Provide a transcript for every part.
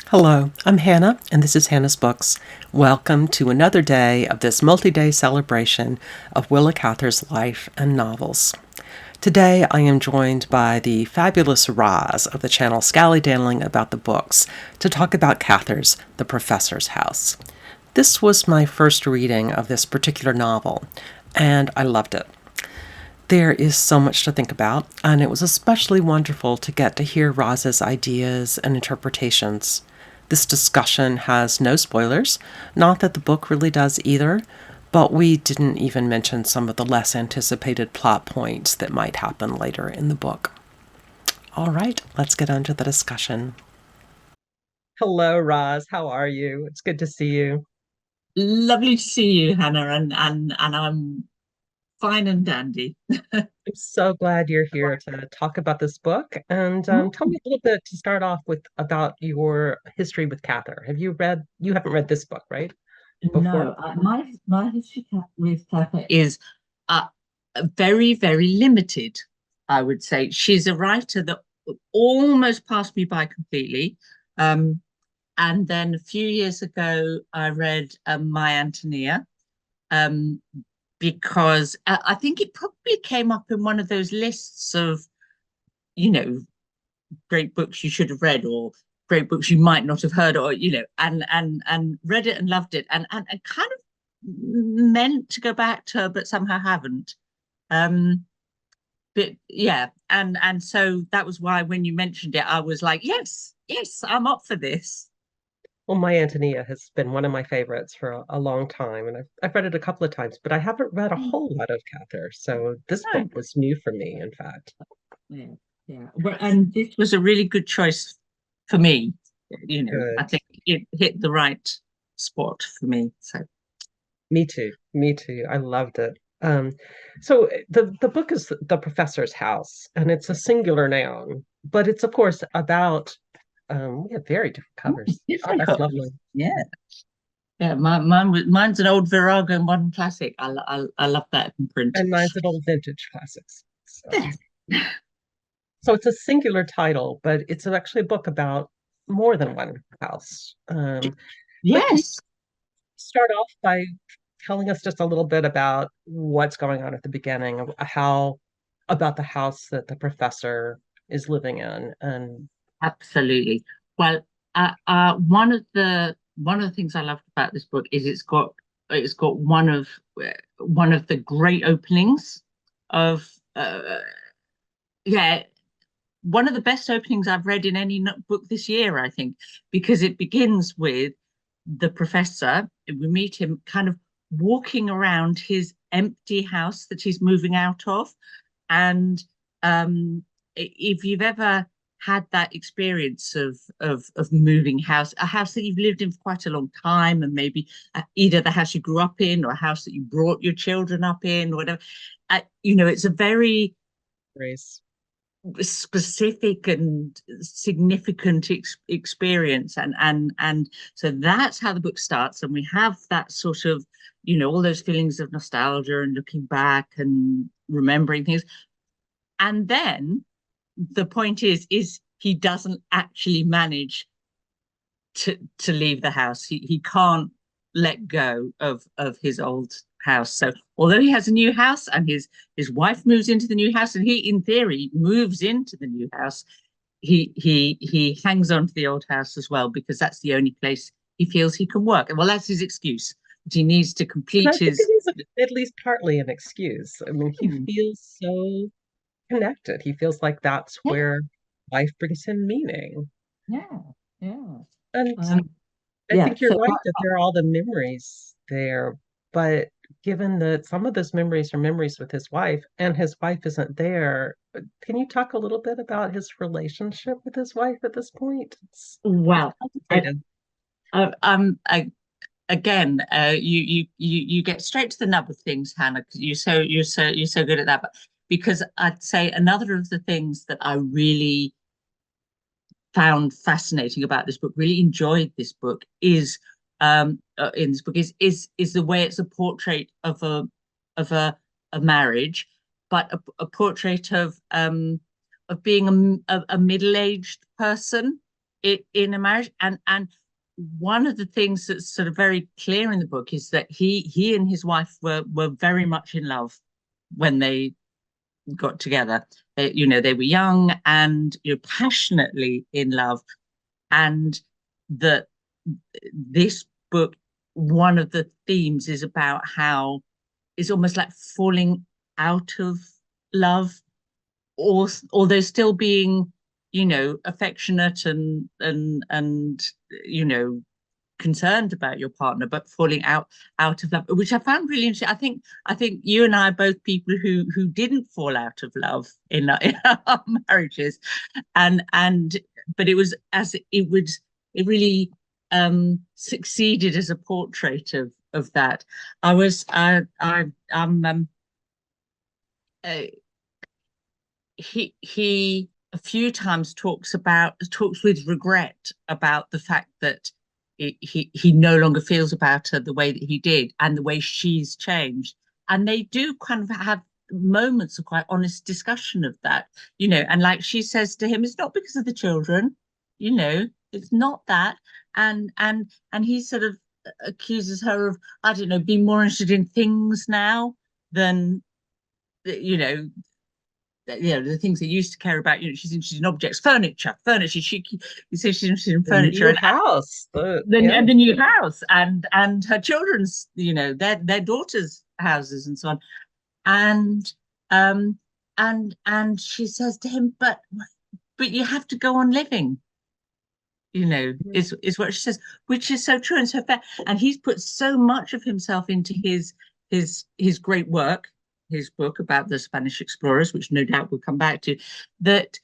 Hello, I'm Hannah, and this is Hannah's Books. Welcome to another day of this multi-day celebration of Willa Cather's life and novels. Today I am joined by the fabulous Roz of the channel Scallydandling About the Books to talk about Cather's The Professor's House. This was my first reading of this particular novel, and I loved it. There is so much to think about, and it was especially wonderful to get to hear Roz's ideas and interpretations. This discussion has no spoilers, not that the book really does either, but we didn't even mention some of the less anticipated plot points that might happen later in the book. All right, let's get on to the discussion. Hello, Roz. How are you? It's good to see you. Lovely to see you, Hannah, and I'm fine and dandy. I'm so glad you're here to talk about this book. And tell Oh, me a little bit to start off with about your history with Cather. You haven't read this book, right? Before? no, my history with Cather is uh, very limited. I would say she's a writer that almost passed me by completely. Um, and then a few years ago, I read My Antonia, um, because I think it probably came up in one of those lists of, you know, great books you should have read or great books you might not have heard, or and read it and loved it, and kind of meant to go back to her but somehow haven't. um but yeah, and so that was why when you mentioned it I was like, yes, I'm up for this. Well, My Antonia has been one of my favorites for a long time, and I've read it a couple of times, but I haven't read a whole lot of Cather. So this book No. was new for me, in fact. Yeah, yeah. Well, and this was a really good choice for me. I Good. think it hit the right spot for me. So Me too. Me too. I loved it. So the book is The Professor's House, and it's a singular noun, but it's of course about we have very different covers. Oh, different that's covers. lovely. Yeah. Yeah, mine's an old Virago modern classic. I love that imprint. And mine's an old vintage classics. So it's a singular title, but it's actually a book about more than one house. But can you Yes. start off by telling us just a little bit about what's going on at the beginning, of how about the house that the professor is living in, and Absolutely. Well, one of the things I loved about this book is it's got one of the great openings of yeah, one of the best openings I've read in any book this year, I think, because it begins with the professor. We meet him kind of walking around his empty house that he's moving out of. And if you've ever had that experience of moving house, a house that you've lived in for quite a long time, and maybe either the house you grew up in or a house that you brought your children up in, or whatever, it's a very Grace. specific and significant experience, and so that's how the book starts, and we have that sort of, all those feelings of nostalgia and looking back and remembering things. And then the point is he doesn't actually manage to leave the house. He can't let go of his old house. So although he has a new house and his wife moves into the new house and he in theory moves into the new house, he hangs on to the old house as well because that's the only place he feels he can work. Well, that's his excuse. But he needs to And I complete think it his. is at least partly an excuse. I mean, he Hmm, feels so connected. He feels like that's yeah, where life brings him meaning. yeah, yeah. And Um, I yeah. think you're So right that there are all the memories there, but given that some of those memories are memories with his wife and his wife isn't there, can you talk a little bit about his relationship with his wife at this point? It's well, I, complicated. I again, you get straight to the nub of things, Hannah, because you're so good at that. But because I'd say another of the things that I really found fascinating about this book, really enjoyed this book, is in this book is the way it's a portrait of a marriage, but a portrait of being a middle aged person in a marriage. And one of the things that's sort of very clear in the book is that he and his wife were very much in love when they got together. They were young and passionately in love, and that this book, one of the themes is about how it's almost like falling out of love, or although still being, affectionate and concerned about your partner, but falling out of love, which I found really interesting. I think you and I are both people who didn't fall out of love in our marriages, and but it was as it would it really succeeded as a portrait of that. I was I'm uh, he a few times talks with regret about the fact that he no longer feels about her the way that he did and the way she's changed, and they do kind of have moments of quite honest discussion of that, and like she says to him, it's not because of the children, it's not that, and he sort of accuses her of, I don't know, being more interested in things now than, you know the things they used to care about. She's interested in objects, furniture. You say she's interested in The furniture, new and house. Yeah. the new house, and her children's, their daughters' houses, and so on. And um and she says to him, but you have to go on living, is what she says, which is so true and so fair. And he's put so much of himself into his great work, his book about the Spanish explorers, which no doubt we'll come back to, that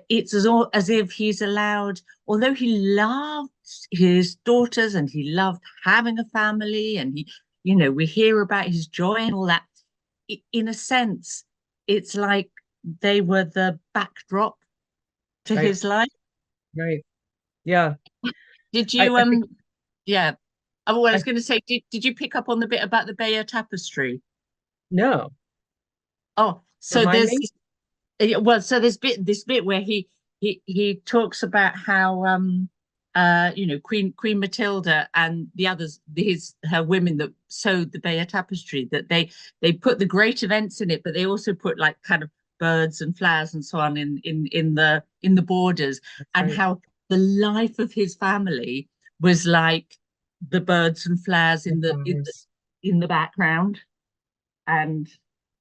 it's as if he's allowed, although he loved his daughters and he loved having a family, and we hear about his joy and all that, in a sense, it's like they were the backdrop to Right. his life. Right. Yeah. Did I, you I think yeah. Oh, well, I I was going to say, did you pick up on the bit about the Bayeux tapestry? no. Oh, so Remind there's me. so there's this bit where he talks about how Queen Matilda and the others, her women that sewed the Bayeux tapestry, that they put the great events in it, but they also put like kind of birds and flowers and so on in the borders, That's and right. how the life of his family was like the birds and flowers The in the in the, flowers. in the background, and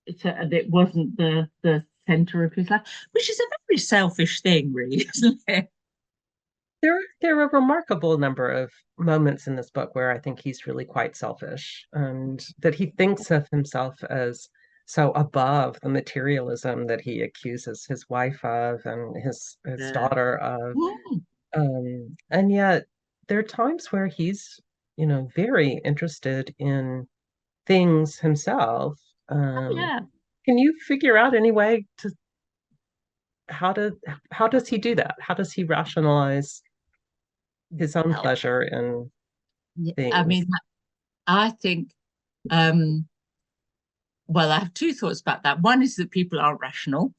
it wasn't the center of his life, which is a very selfish thing, really, isn't it? There are a remarkable number of moments in this book where I think he's really quite selfish, and that he thinks of himself as so above the materialism that he accuses his wife of and his Yeah. daughter of. Mm. And yet there are times where he's, very interested in things himself. Oh, Um, yeah. can you figure out any way to how to how does he do that? How does he rationalize his own Well, pleasure in yeah, I things? mean, I think, um, well, I have two thoughts about that. One is that people aren't rational,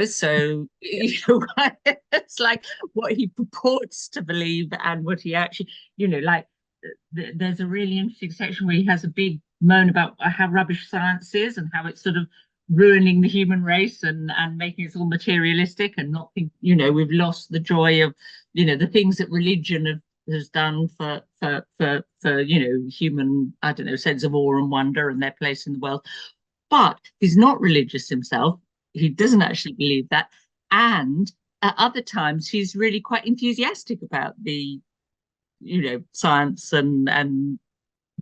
so it's like what he purports to believe and what he actually, like there's a really interesting section where he has a big moan about how rubbish science is and how it's sort of ruining the human race and making us all materialistic and not think, we've lost the joy of, the things that religion has done for human, I don't know, sense of awe and wonder and their place in the world. But he's not religious himself. He doesn't actually believe that. And at other times, he's really quite enthusiastic about the, science and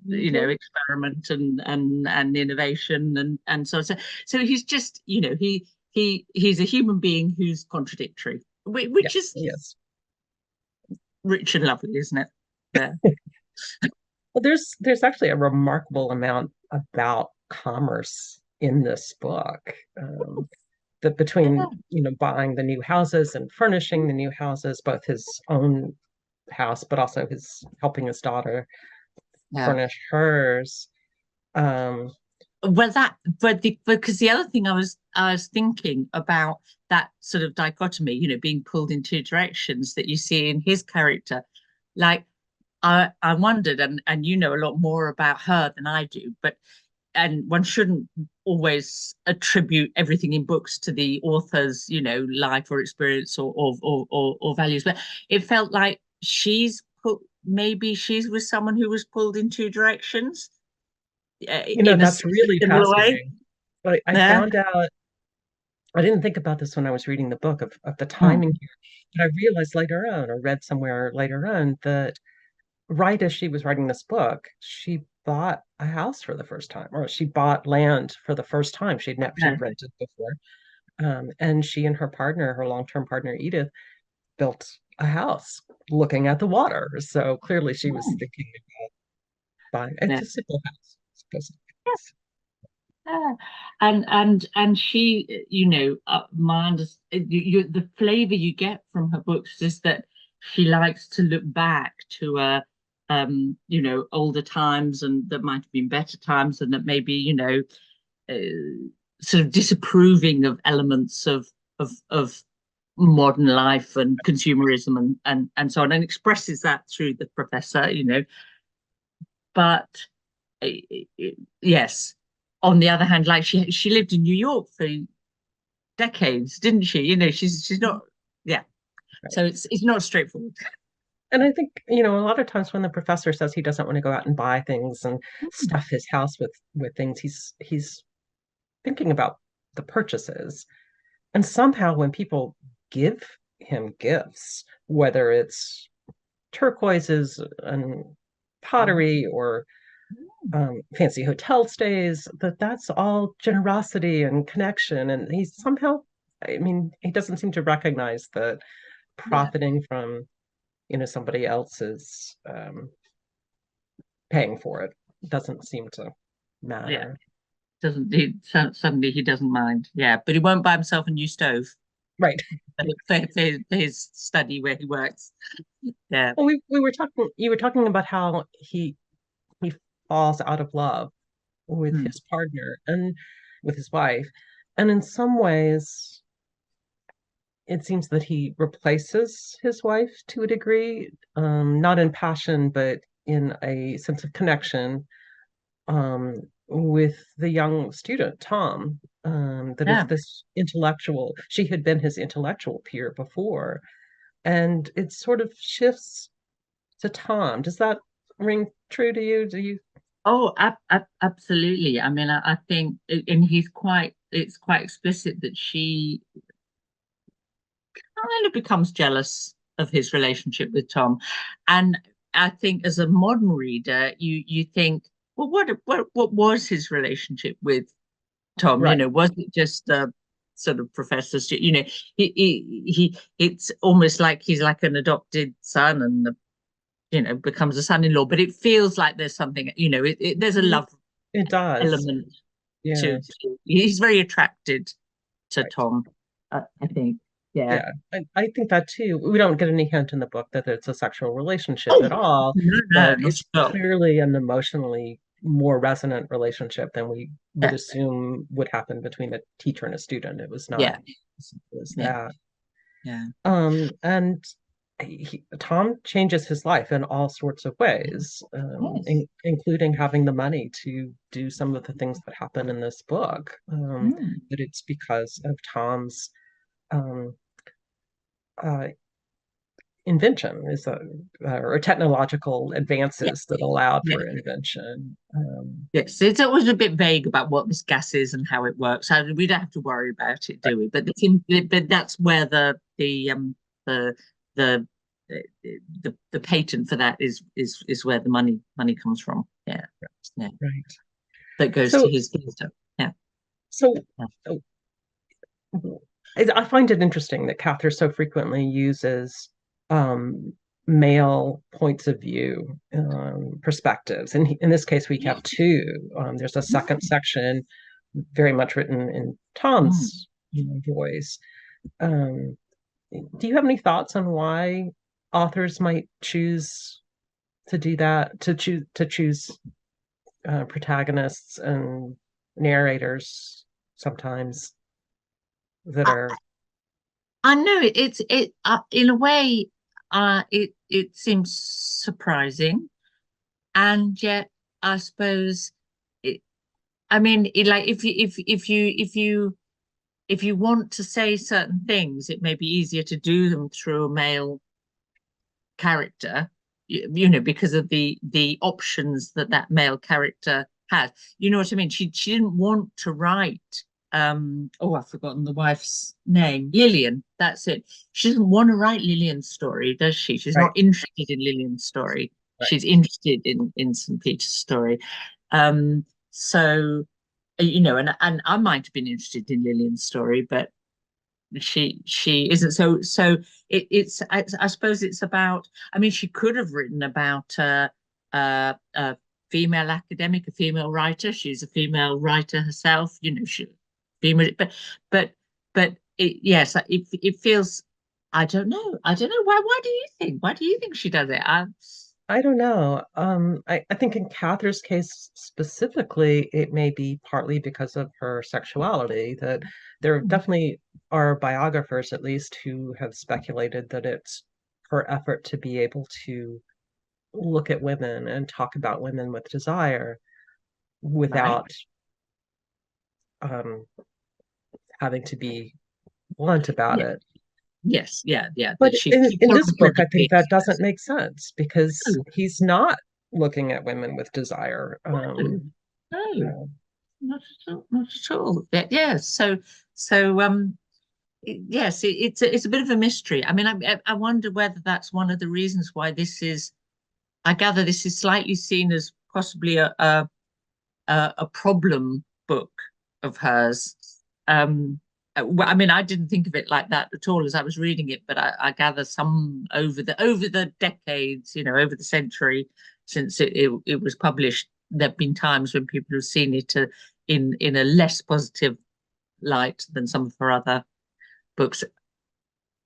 Mhm. experiment and innovation and so on. So he's just, he's a human being who's contradictory, which Yes, is yes. rich and lovely, isn't it? Yeah. Well, there's actually a remarkable amount about commerce in this book. That between, buying the new houses and furnishing the new houses, both his own house, but also his helping his daughter Yeah. furnish hers. Um, well, because the other thing I was thinking about, that sort of dichotomy, being pulled in two directions that you see in his character. Like, I wondered, and you know a lot more about her than I do, but and one shouldn't always attribute everything in books to the author's, life or experience or values. But it felt like maybe she's with someone who was pulled in two directions, in a That's really similar way. fascinating. But I Yeah. found out, I didn't think about this when I was reading the book of the Mm. timing here, but I realized later on, or read somewhere later on, that right as she was writing this book, she bought a house for the first time, or she bought land for the first time. Yeah. She'd rented before, and she and her partner, her long-term partner Edith, built a house looking at the water. So clearly, she was Mm. thinking about buying. It's Yeah. a simple house, supposedly. Yeah. And she, the flavor you get from her books is that she likes to look back to older times, and that might have been better times, and that maybe, sort of disapproving of elements of modern life and consumerism and so on, and expresses that through the professor, but yes. On the other hand, like, she lived in New York for decades, didn't she? She's not. Yeah. Right. So it's not straightforward. And I think, a lot of times when the professor says he doesn't want to go out and buy things and stuff his house with things, he's thinking about the purchases. And somehow when people give him gifts, whether it's turquoises and pottery or fancy hotel stays, that's all generosity and connection. And he's somehow, I mean, he doesn't seem to recognize that Yeah. profiting from, somebody else's paying for it doesn't seem to Yeah. matter. Doesn't he? Suddenly he doesn't mind. Yeah, but he won't buy himself a new stove Right. for his study where he works. Yeah. Well, we were talking, you were talking about how he falls out of love with Hmm. his partner and with his wife. And in some ways, it seems that he replaces his wife to a degree, not in passion, but in a sense of connection, with the young student, Tom, that is Yeah. this intellectual. She had been his intellectual peer before, and it sort of shifts to Tom. Does that ring true to you? Do you? Oh, absolutely. I mean, I think, and it's quite explicit that she kind of becomes jealous of his relationship with Tom. And I think as a modern reader, you think, well, what was his relationship with Tom? Right. Was it just a sort of professor? It's almost like he's like an adopted son, and becomes a son-in-law. But it feels like there's something, there's a Mhm. love It does. element Yes. he's very attracted to Right. Tom, I think. Yeah. Yeah, I think that too. We don't get any hint in the book that it's a sexual relationship at Oh, all, no, no, but not it's at all. clearly an emotionally more resonant relationship than we would Yeah, assume would happen between a teacher and a student. It was not yeah, as simple as yeah, that. yeah. And Tom changes his life in all sorts of ways, Yes. including having the money to do some of the things that happen in this book. Mm. But it's because of Tom's um, uh, invention or technological Yeah, advances that allowed yeah. for invention. Yes, it's always a bit vague about what this gas is and how it works. So we don't have to worry about it, Right, do we? But that's where the the the patent for that is where the money comes from. Yeah, yeah. right. That goes to So, his daughter. Yeah. so Yeah. uh, I find it interesting that Cather so frequently uses um, male points of view, perspectives. And in this case, we have two. There's a second section, very much written in Mm. Tom's voice. Um, do you have any thoughts on why authors might choose to do that, to choose protagonists and narrators sometimes that I, are. I know it in a way it seems surprising, and yet I suppose it, I mean like if you want to say certain things, it may be easier to do them through a male character, you know, because of the options that that male character has. You know what I mean? She didn't want to write. Oh, I've forgotten the wife's name. Lillian. That's it. She doesn't want to write Lillian's story, does she? She's Right, not interested in Lillian's story. right. She's interested in St. Peter's story. So you know, and I might have been interested in Lillian's story, but she isn't. So I suppose it's about. I mean, she could have written about a female academic, a female writer. She's a female writer herself, you know. She female, but but yes, it feels. I don't know why do you think, she does it? I don't know. I think in Catherine's case specifically, it may be partly because of her sexuality, that there definitely are biographers, at least, who have speculated that it's her effort to be able to look at women and talk about women with desire Right. without um, having to be blunt about Yeah. it. Yes. Yeah. But That she in put this on book, I think that provocation. doesn't make sense because No, he's not looking at women with desire. no, no. Uh, Not at all. Not at all. Yeah. So yes, it's a bit of a mystery. I mean, I wonder whether that's one of the reasons why this is. I gather this is slightly seen as possibly a problem book of hers. I mean, I didn't think of it like that at all as I was reading it, but I gather some over the decades, you know, over the century since it was published, there've been times when people have seen it in a less positive light than some of her other books,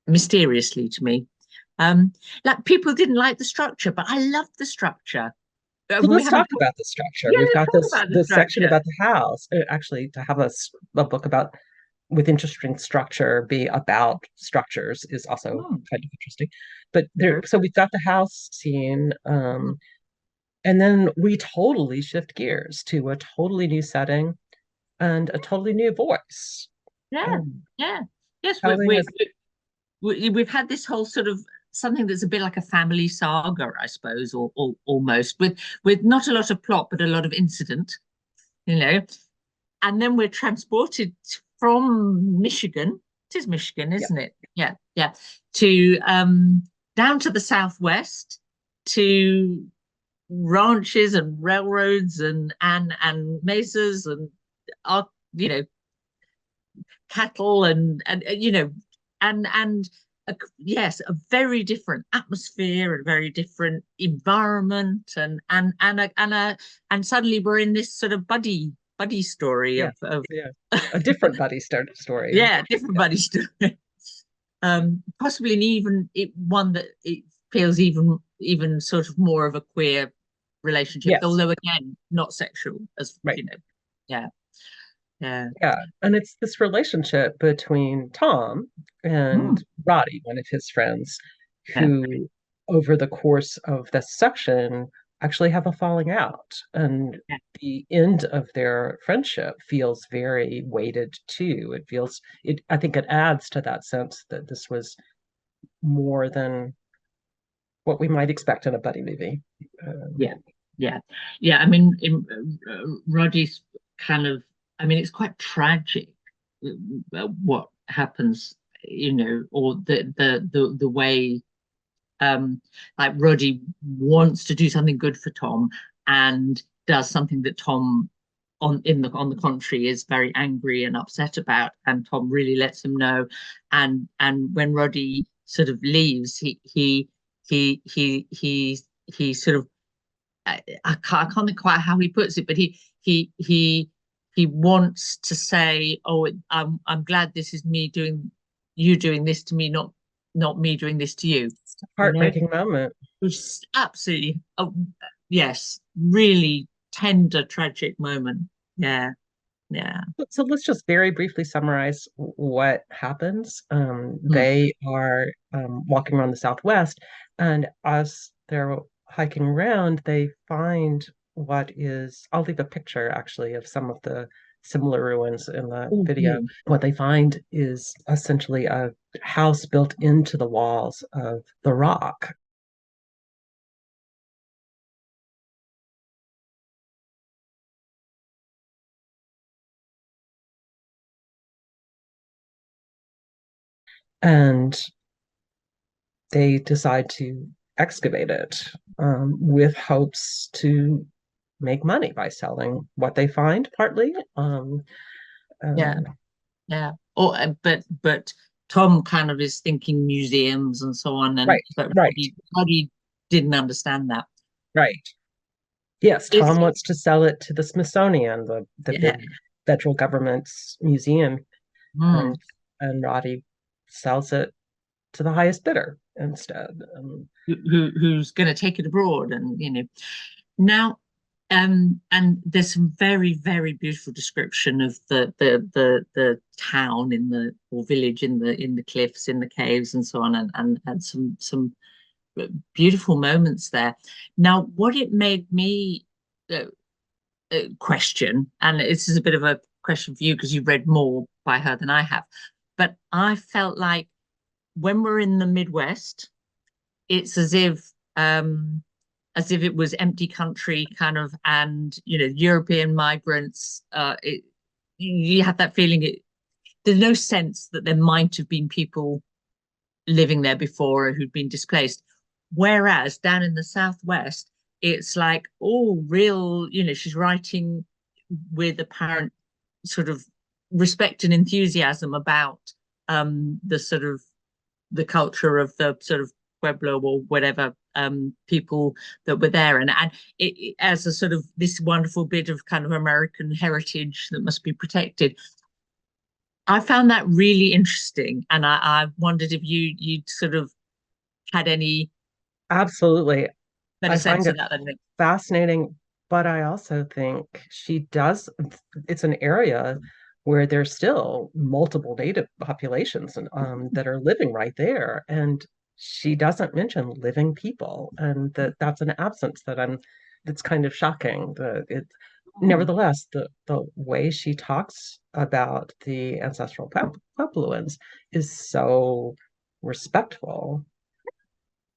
mysteriously to me. Um, like people didn't like the structure, but I loved the structure. So We let's haven't talk talked. about the structure. Yeah, We've let's got talk about the this section structure. about the house. Actually, to have a book about with interesting structure be about structures is also Oh, kind of interesting. But there, very so we've got the house scene, good. and then we totally shift gears to a totally new setting and a totally new voice. Yeah, Um, yeah. Yes, telling us, we've had this whole sort of something that's a bit like a family saga, I suppose, or almost with not a lot of plot, but a lot of incident, you know. And then we're transported from Michigan. It is Michigan, yeah, isn't it? Yeah, yeah. To down to the southwest to ranches and railroads and mesas and you know, cattle and you know, and yes, a very different atmosphere and a very different environment and suddenly we're in this sort of buddy story yeah, of yeah. A different buddy story. yeah, different buddy story. Possibly an even one that it feels even sort of more of a queer relationship, Yes, although again not sexual, as right. you know. Yeah, yeah. Yeah, and it's this relationship between Tom Mm, and Roddy, one of his friends, yeah, who, over the course of this section, actually have a falling out. And yeah. the end of their friendship feels very weighted too. I think it adds to that sense that this was more than what we might expect in a buddy movie. Yeah, yeah, yeah. I mean, Roddy's kind of. I mean, it's quite tragic what happens, you know, or the way like Roddy wants to do something good for Tom and does something that Tom on the contrary is very angry and upset about, and Tom really lets him know. And when Roddy sort of leaves, he sort of I can't think quite how he puts it, but he wants to say, "Oh, I'm glad this is me doing you doing this to me, not me doing this to you." You know, Heartbreaking moment. which is absolutely, yes, really tender, tragic moment. Yeah, yeah. So let's just very briefly summarize what happens. Mm. They are walking around the Southwest, and as they're hiking around, they find what is, I'll leave a picture actually of some of the similar ruins in the video. Mhm. What they find is essentially a house built into the walls of the rock. And they decide to excavate it with hopes to make money by selling what they find, partly. Yeah, Uh, yeah. Or but Tom kind of is thinking museums and so on, and right, but right, Roddy didn't understand that. right. Yes, It's Tom wants to sell it to the Smithsonian, the yeah. big federal government's museum, and Mm. and Roddy sells it to the highest bidder instead. Who's going to take it abroad, and now. And there's some very, very beautiful description of the town in the or village in the cliffs, in the caves, and so on, and some beautiful moments there. Now, what it made me uh, question, and this is a bit of a question for you because you've read more by her than I have, but I felt like when we're in the Midwest, it's as if it was empty country kind of, and European migrants. You have that feeling. There's no sense that there might have been people living there before who'd been displaced. Whereas down in the southwest, it's like all real. She's writing with apparent sort of respect and enthusiasm about the sort of the culture of the sort of Pueblo or whatever people that were there, and as a sort of this wonderful bit of kind of American heritage that must be protected. I found that really interesting, and I wondered if you'd sort of had any Absolutely. better I find sense of it that than me. fascinating, but I also think she does, it's an area where there's still multiple native populations that are living right there. And she doesn't mention living people. And that's an absence that's kind of shocking. Hmm. Nevertheless, the way she talks about the ancestral Puebloans is so respectful.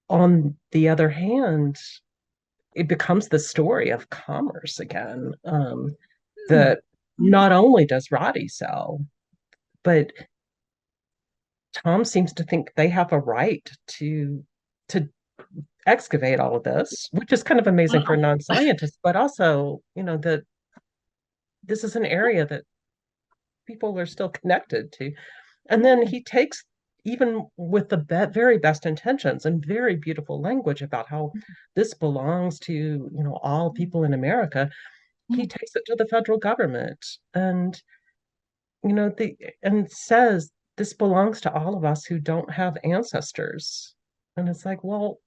On the other hand, it becomes the story of commerce again. Hmm. That not only does Roddy sell, but Tom seems to think they have a right to excavate all of this, which is kind of amazing for a non-scientist, but also, that this is an area that people are still connected to. And then he takes, even with the very best intentions and very beautiful language about how this belongs to, all people in America, he takes it to the federal government and the and says this belongs to all of us who don't have ancestors. And it's like, well,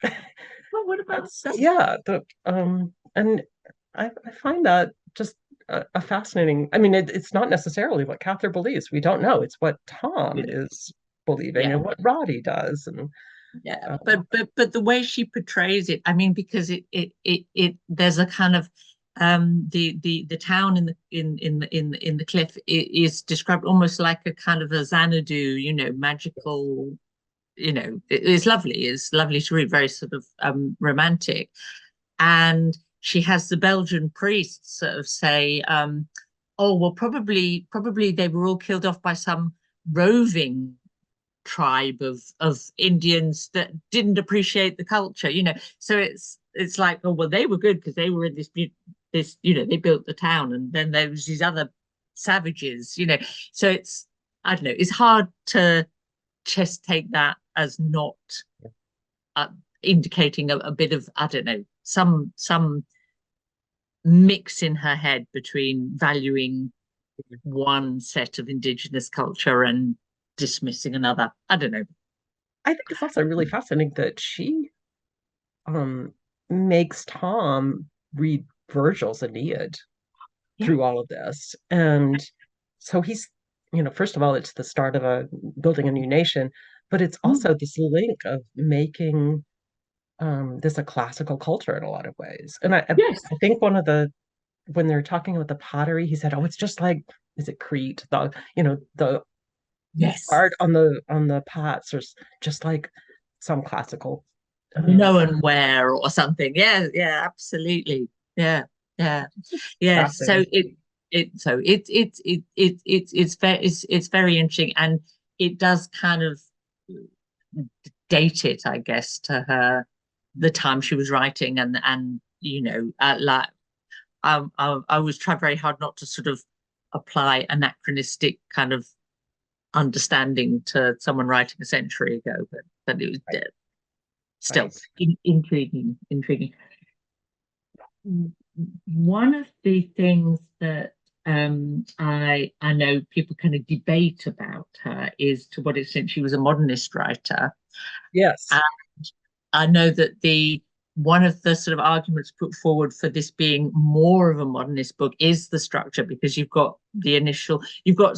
Well, what about that's, that? yeah, and I find that just a fascinating. I mean, it's not necessarily what Cather believes. We don't know. It's what Tom is believing Yeah. and what Roddy does. And Yeah, um, but the way she portrays it, I mean, because it there's a kind of the town in the cliff is described almost like a kind of a Xanadu, magical, it's lovely. It's lovely to read, very sort of romantic. And she has the Belgian priests sort of say, oh well, probably they were all killed off by some roving tribe of Indians that didn't appreciate the culture, So it's like, oh well, they were good because they were in this, they built the town, and then there was these other savages, So it's, I don't know, it's hard to just take that as not uh, indicating a bit of, I don't know, some mix in her head between valuing one set of indigenous culture and dismissing another. I don't know. I think it's also really fascinating that she um, makes Tom read Virgil's Aeneid. Yeah. through all of this. And so he's, first of all, it's the start of a building a new nation, but it's Mm. also this link of making this a classical culture in a lot of ways. And Yes. I think when they're talking about the pottery, he said, "Oh, it's just like, is it Crete? The Yes. art on the pots, or just like some classical." Um, Known where or something. Yeah, yeah, absolutely. Yeah, yeah, yes. So Fascinating. it's very interesting, and it does kind of date it, I guess, to her the time she was writing, and like I always try very hard not to sort of apply anachronistic kind of understanding to someone writing a century ago, but it was Right, still right. intriguing. One of the things that I know people kind of debate about her is to what extent she was a modernist writer. Yes. And I know that the one of the sort of arguments put forward for this being more of a modernist book is the structure, because you've got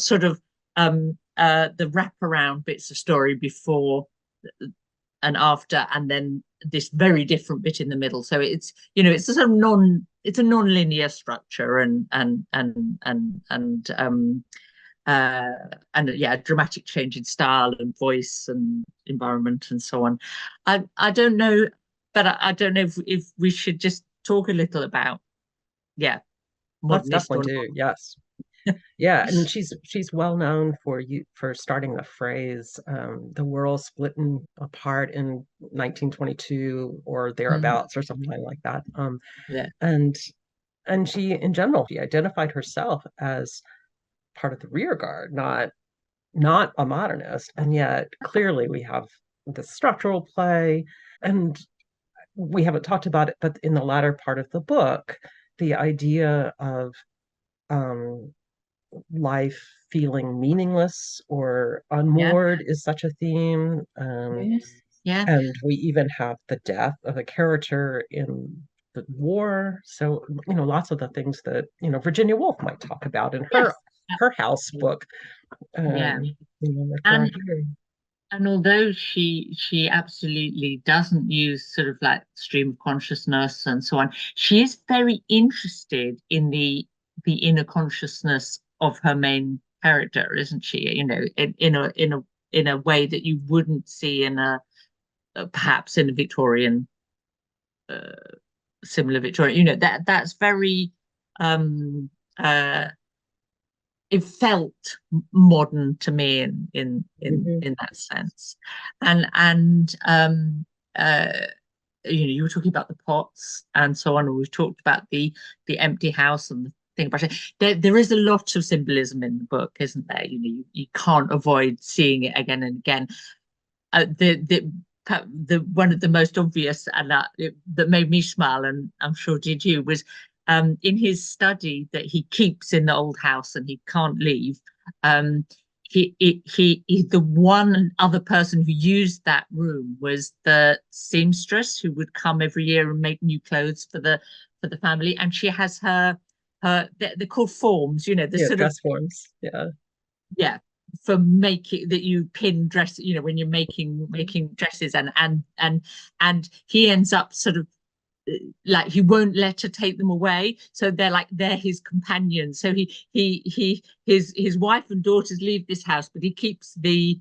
sort of the wraparound bits of story before and after, and then this very different bit in the middle. So it's a sort of it's a non-linear structure, uh and yeah, dramatic change in style and voice and environment and so on. I don't know, but I don't know if we should just talk a little about, yeah, Let's modernist definitely or do. not. Yes. Yeah, and she's well known for starting the phrase, "the world splitting apart in 1922 or Mm, thereabouts," or something like that. yeah. And she, in general, she identified herself as part of the rear guard, not a modernist. And yet, clearly, we have the structural play, and we haven't talked about it, but in the latter part of the book, the idea of um, life feeling meaningless or Yeah. unmoored is such a theme. Yes. Yeah. And we even have the death of a character in the war. So, lots of the things that, Virginia Woolf might talk about in Yes. her house Absolutely. book, Yeah. occur And here. although she absolutely doesn't use sort of like stream of consciousness and so on, she is very interested in the inner consciousness of her main character, isn't she? In a way that you wouldn't see in a perhaps in a Victorian uh, similar Victorian. That's very um uh it felt modern to me Mhm. in that sense. And you were talking about the pots and so on, and we've talked about the empty house and the thing about it. There is a lot of symbolism in the book, isn't there? You can't avoid seeing it again and again. The one of the most obvious, and that made me smile, and I'm sure did you, was in his study that he keeps in the old house and he can't leave. Um, the one other person who used that room was the seamstress who would come every year and make new clothes for the family, and she has her they're called forms, the Yeah, sort of, dress forms. Yeah. yeah, for making that you pin dress, when you're Mhm. making dresses, and he ends up sort of like he won't let her take them away, so they're his companions. So his wife and daughters leave this house, but he keeps the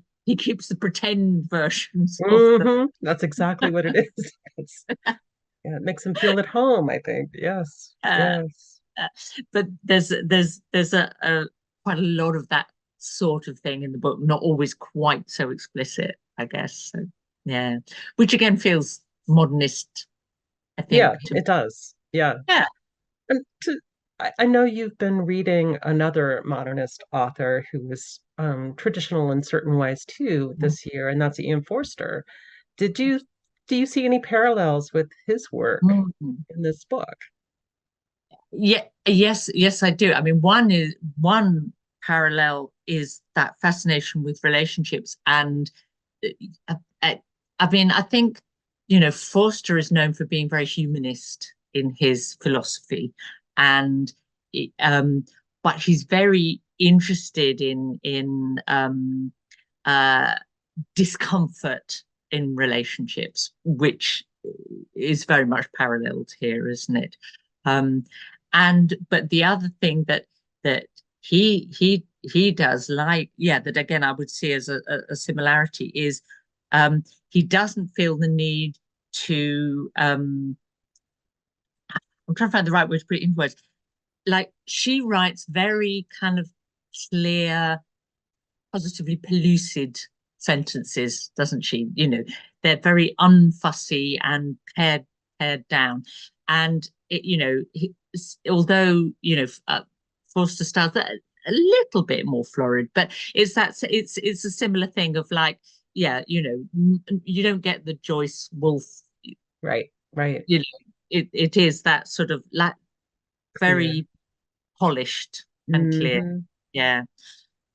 pretend versions of them. That's exactly what it is. It's, yeah, it makes him feel at home, I think. Yes. uh, Yes. Uh, but there's a quite a lot of that sort of thing in the book, not always quite so explicit, I guess. So yeah, which again feels modernist, I Yeah, think. To it does. Yeah. Yeah. And I know you've been reading another modernist author who was traditional in certain ways too this year, and that's Ian Forster. Did you do you see any parallels with his work Mm. in this book? Yeah, yes, I do. I mean, one parallel is that fascination with relationships, and uh, uh, I mean, I think Forster is known for being very humanist in his philosophy, and but he's very interested in uh, discomfort in relationships, which is very much paralleled here, isn't it? Um, and but the other thing that he does, like, yeah, that again I would see as a similarity is he doesn't feel the need to I'm trying to find the right word to put it in words. Like, she writes very kind of clear, positively pellucid sentences, doesn't she? You know, they're very unfussy and pared down. And although Forster styles that a little bit more florid, but it's a similar thing of like, yeah, you don't get the Joyce Wolf, Right, right. you know, it is that sort of like Clear. very polished and clear. Hmm. Yeah.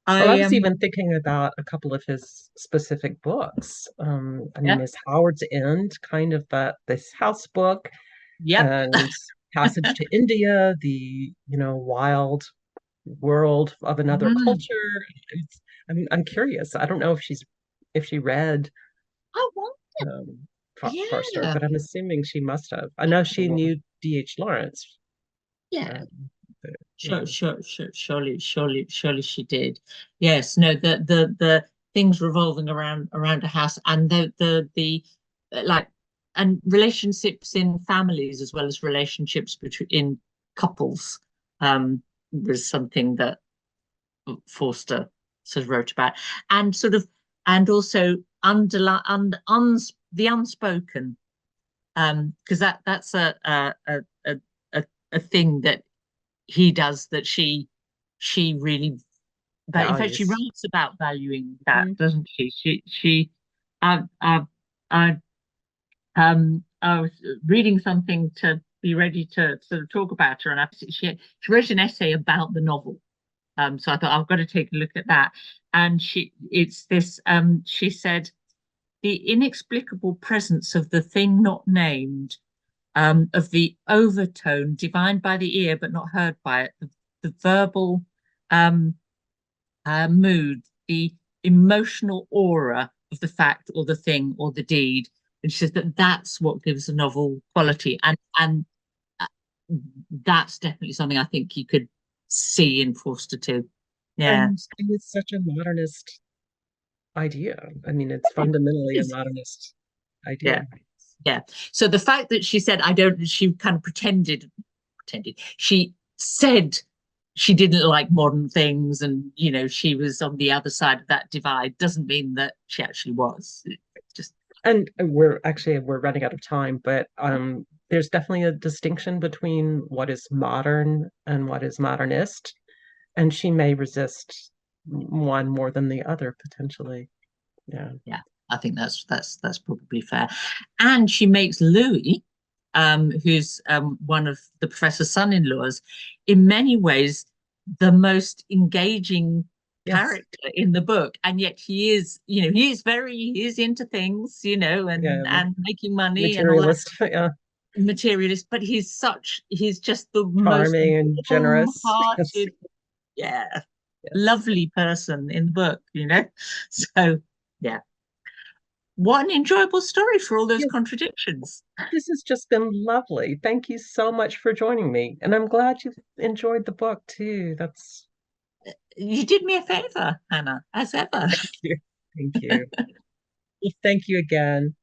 Well, I I was even thinking about a couple of his specific books. I mean, Yeah. is Howard's End kind of this house book, Yep. and Passage to India, the wild world of another Mm. culture. I'm curious. I don't know if she read Oh, well, um, Forster, yeah. but I'm assuming she must have. I know she knew D.H. Lawrence. Yeah. Um, but, Sure, sure, sure. Surely she did. Yes. No, the things revolving around a house, and the like, and relationships in families as well as relationships between in couples was something that Forster sort of wrote about, and sort of, and also underline the unspoken, because that's a thing that he does that she really, but in fact she values. writes about valuing that, Mhm. doesn't she I I I I was reading something to be ready to sort of talk about her, and she wrote an essay about the novel. So I thought I've got to take a look at that. And it's this. She said, the inexplicable presence of the thing not named, of the overtone divined by the ear but not heard by it, the verbal um, mood, the emotional aura of the fact or the thing or the deed. And she says that that's what gives a novel quality, and uh, that's definitely something I think you could see in Forster too. Yeah. And it's such a modernist idea. I mean, it's fundamentally a modernist Yeah. idea. Yeah. So the fact that she said, I don't, she kind of pretended, she said she didn't like modern things, and, she was on the other side of that divide, doesn't mean that she actually was. It's just, And we're running out of time, but there's definitely a distinction between what is modern and what is modernist, and she may resist one more than the other potentially. Yeah. yeah, I think that's probably fair. And she makes Louis, who's one of the professor's son-in-laws, in many ways the most engaging Yes. character in the book, and yet he is into things, Yeah. and making money and all that, Materialist. Yeah. materialist, but he's just the most Charming and generous. Yes. warm-hearted, yeah, Yes. lovely person in the book. So yeah, what an enjoyable story for all those Yes. contradictions. This has just been lovely. Thank you so much for joining me. And I'm glad you enjoyed the book too. That's You did me a favor, Hannah, as ever. Thank you. Thank you. Well, thank you again.